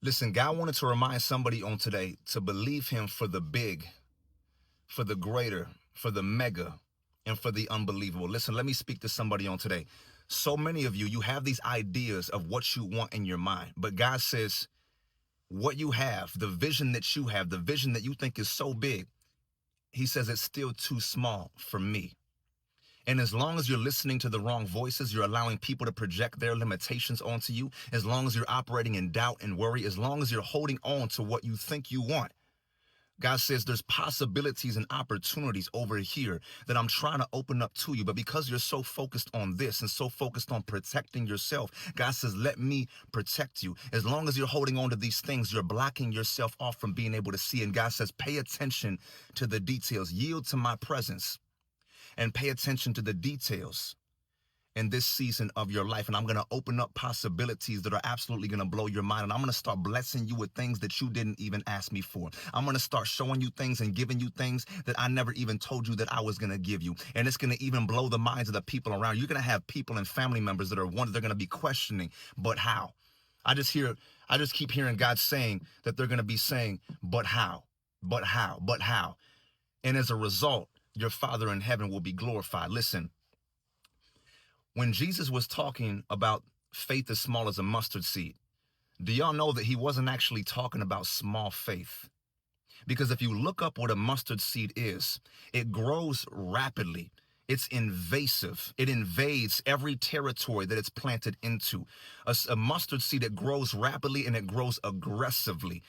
Listen, God wanted to remind somebody on today to believe him for the big, for the greater, for the mega, and for the unbelievable. Listen, let me speak to somebody on today. So many of you, you have these ideas of what you want in your mind, but God says, what you have, the vision that you have, the vision that you think is so big, he says it's still too small for me. And as long as you're listening to the wrong voices, you're allowing people to project their limitations onto you, as long as you're operating in doubt and worry, as long as you're holding on to what you think you want, God says there's possibilities and opportunities over here that I'm trying to open up to you. But because you're so focused on this and so focused on protecting yourself, God says, let me protect you. As long as you're holding on to these things, you're blocking yourself off from being able to see. And God says, pay attention to the details, yield to my presence, and pay attention to the details in this season of your life. And I'm going to open up possibilities that are absolutely going to blow your mind. And I'm going to start blessing you with things that you didn't even ask me for. I'm going to start showing you things and giving you things that I never even told you that I was going to give you. And it's going to even blow the minds of the people around you. You're going to have people and family members that are they're going to be questioning, but how? I just keep hearing God saying that they're going to be saying, but how? But how? But how? And as a result, your Father in heaven will be glorified. Listen, when Jesus was talking about faith as small as a mustard seed, do y'all know that he wasn't actually talking about small faith? Because if you look up what a mustard seed is, it grows rapidly. It's invasive. It invades every territory that it's planted into. A mustard seed, it grows rapidly and it grows aggressively.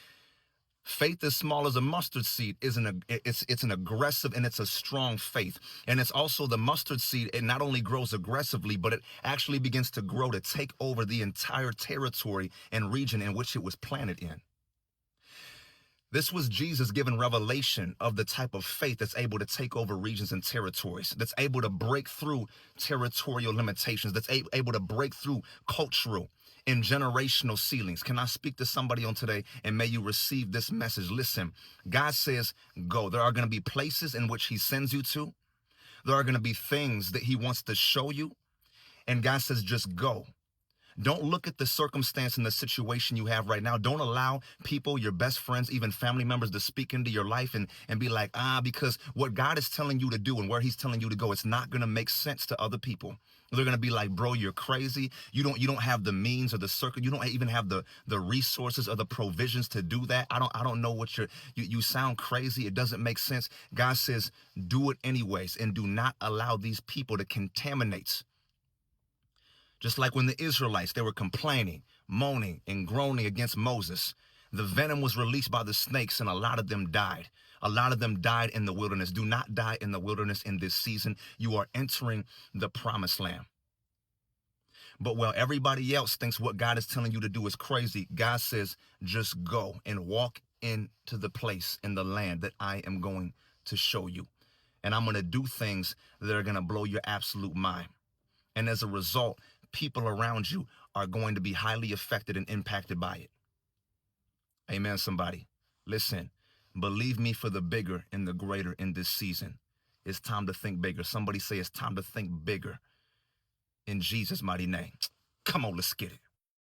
Faith as small as a mustard seed is it's an aggressive and it's a strong faith. And it's also the mustard seed. It not only grows aggressively, but it actually begins to grow to take over the entire territory and region in which it was planted in. This was Jesus giving revelation of the type of faith that's able to take over regions and territories, that's able to break through territorial limitations, that's able to break through cultural and generational ceilings. Can I speak to somebody on today, and may you receive this message? Listen, God says, go. There are going to be places in which he sends you to. There are going to be things that he wants to show you. And God says, just go. Don't look at the circumstance and the situation you have right now. Don't allow people, your best friends, even family members to speak into your life and be like, because what God is telling you to do and where he's telling you to go, it's not going to make sense to other people. They're going to be like, bro, you're crazy. You don't have the means or the circle. You don't even have the resources or the provisions to do that. I don't know what you sound crazy. It doesn't make sense. God says, do it anyways, and do not allow these people to contaminate. Just like when the Israelites, they were complaining, moaning, and groaning against Moses. The venom was released by the snakes, and a lot of them died. A lot of them died in the wilderness. Do not die in the wilderness in this season. You are entering the promised land. But while everybody else thinks what God is telling you to do is crazy, God says, just go and walk into the place in the land that I am going to show you. And I'm going to do things that are going to blow your absolute mind. And as a result, people around you are going to be highly affected and impacted by it. Amen, somebody. Listen, believe me for the bigger and the greater in this season. It's time to think bigger. Somebody say it's time to think bigger. In Jesus' mighty name. Come on, let's get it.